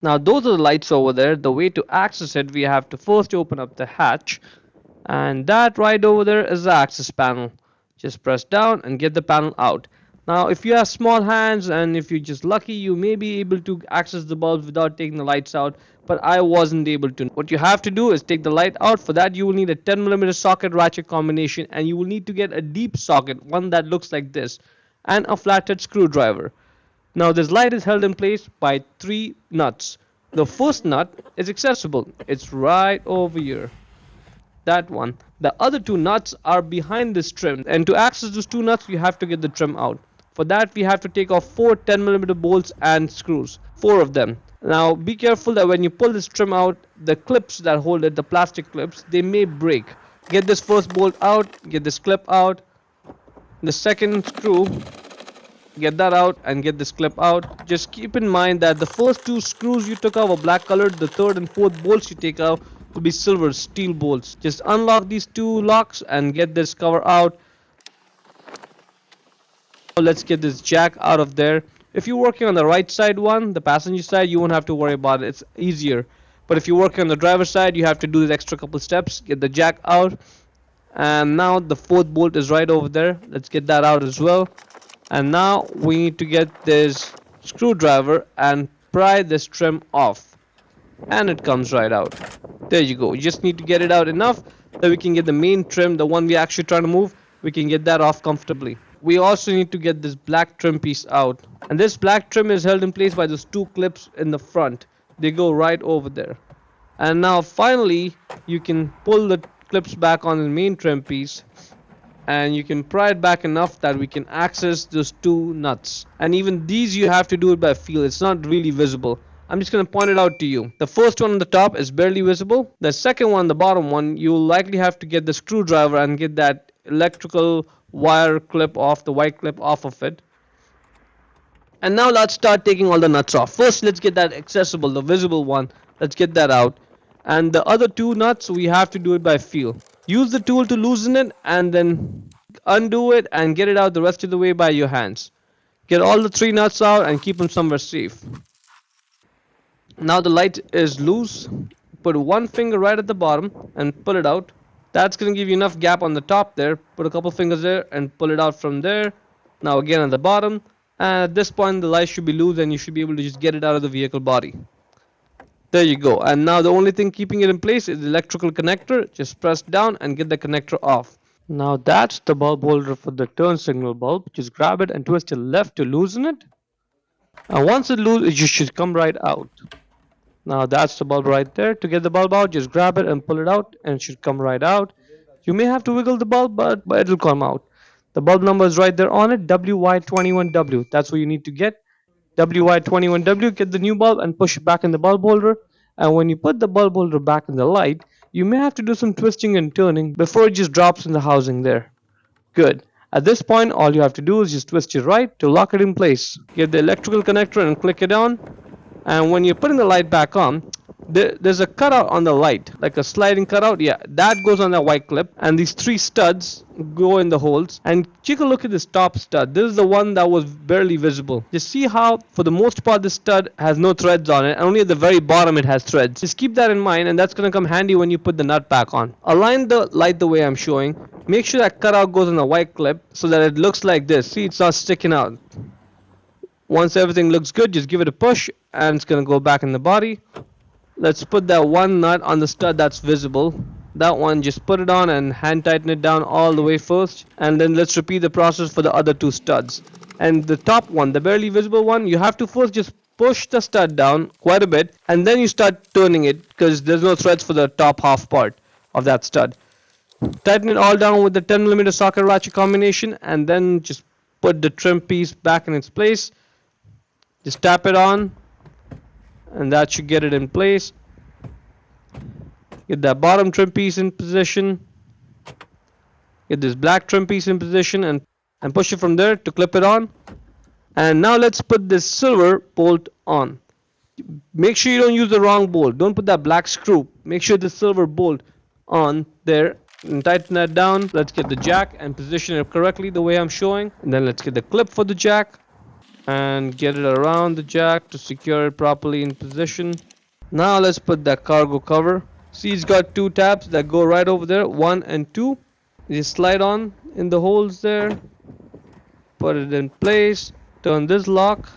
Now those are the lights over there. The way to access it, we have to first open up the hatch, and that right over there is the access panel. Just press down and get the panel out. Now if you have small hands and if you're just lucky, you may be able to access the bulbs without taking the lights out, but I wasn't able to. What you have to do is take the light out. For that you will need a 10mm socket ratchet combination, and you will need to get a deep socket, one that looks like this, and a flathead screwdriver. Now this light is held in place by 3 nuts. The first nut is accessible. It's right over here. That one. The other 2 nuts are behind this trim, and to access those 2 nuts you have to get the trim out. For that we have to take off 4 10mm bolts and screws. 4 of them. Now be careful that when you pull this trim out, the clips that hold it, the plastic clips, they may break. Get this first bolt out, get this clip out, the second screw, get that out, and get this clip out. Just keep in mind that the first 2 screws you took out were black colored. The third and fourth bolts you take out will be silver steel bolts. Just unlock these 2 locks and get this cover out. Now let's get this jack out of there. If you're working on the right side one, the passenger side, you won't have to worry about it. It's easier. But if you're working on the driver's side, you have to do this extra couple steps. Get the jack out. And now the fourth bolt is right over there. Let's get that out as well. And now we need to get this screwdriver and pry this trim off, and it comes right out. There you go. You just need to get it out enough that we can get the main trim, the one we actually trying to move, we can get that off comfortably. We also need to get this black trim piece out, and this black trim is held in place by those 2 clips in the front. They go right over there. And now finally you can pull the clips back on the main trim piece, and you can pry it back enough that we can access those 2 nuts. And even these you have to do it by feel. It's not really visible. I'm just going to point it out to you. The first one on the top is barely visible. The second one, the bottom one, you will likely have to get the screwdriver and get that electrical wire clip off, the white clip off of it. And now let's start taking all the nuts off. First let's get that accessible, the visible one. Let's get that out. And the other 2 nuts, we have to do it by feel. Use the tool to loosen it and then undo it and get it out the rest of the way by your hands. Get all the 3 nuts out and keep them somewhere safe. Now the light is loose. Put one finger right at the bottom and pull it out. That's going to give you enough gap on the top there. Put a couple fingers there and pull it out from there. Now again at the bottom. And at this point the light should be loose and you should be able to just get it out of the vehicle body. There you go. And now the only thing keeping it in place is the electrical connector. Just press down and get the connector off. Now that's the bulb holder for the turn signal bulb. Just grab it and twist it left to loosen it. And once it loosens, it should come right out. Now that's the bulb right there. To get the bulb out, just grab it and pull it out and it should come right out. You may have to wiggle the bulb, but it'll come out. The bulb number is right there on it, WY21W. That's what you need to get. WY21W, get the new bulb and push it back in the bulb holder. And when you put the bulb holder back in the light, you may have to do some twisting and turning before it just drops in the housing there. Good. At this point, all you have to do is just twist it right to lock it in place. Get the electrical connector and click it on. And when you're putting the light back on, there's a cutout on the light, like a sliding cutout. Yeah, that goes on that white clip, and these 3 studs go in the holes. And take a look at this top stud. This is the one that was barely visible. Just see how for the most part this stud has no threads on it, and only at the very bottom it has threads. Just keep that in mind, and that's going to come handy when you put the nut back on. Align the light the way I'm showing. Make sure that cutout goes on the white clip so that it looks like this. See, it's not sticking out. Once everything looks good, just give it a push and it's going to go back in the body. Let's put that one nut on the stud that's visible. That one, just put it on and hand tighten it down all the way first. And then let's repeat the process for the other 2 studs. And the top one, the barely visible one, you have to first just push the stud down quite a bit. And then you start turning it because there's no threads for the top half part of that stud. Tighten it all down with the 10mm socket ratchet combination. And then just put the trim piece back in its place. Just tap it on and that should get it in place. Get that bottom trim piece in position. Get this black trim piece in position and push it from there to clip it on. And now let's put this silver bolt on. Make sure you don't use the wrong bolt. Don't put that black screw. Make sure the silver bolt on there and tighten that down. Let's get the jack and position it correctly the way I'm showing. And then let's get the clip for the jack. and get it around the jack to secure it properly in position. Now let's put that cargo cover. See, it's got two tabs that go right over there, 1 and 2. You just slide on in the holes there, put it in place, turn this lock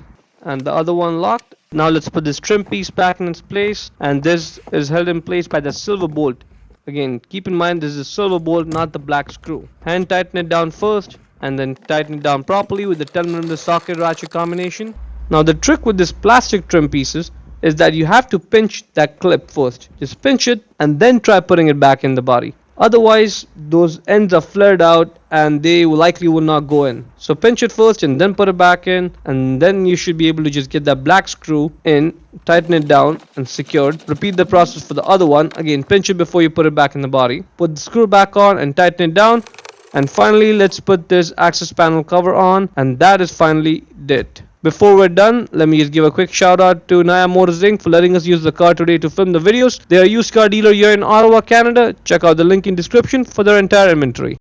and the other one locked. Now let's put this trim piece back in its place, and this is held in place by the silver bolt. Again, keep in mind this is silver bolt, not the black screw. Hand tighten it down first and then tighten it down properly with the 10mm socket ratchet combination. Now the trick with this plastic trim pieces is that you have to pinch that clip first. Just pinch it and then try putting it back in the body. Otherwise, those ends are flared out and they likely will not go in. So pinch it first and then put it back in, and then you should be able to just get that black screw in, tighten it down and secured. Repeat the process for the other one. Again, pinch it before you put it back in the body. Put the screw back on and tighten it down. And finally, let's put this access panel cover on, and that is finally it. Before we're done, let me just give a quick shout out to Naya Motors Inc. for letting us use the car today to film the videos. They are a used car dealer here in Ottawa, Canada. Check out the link in description for their entire inventory.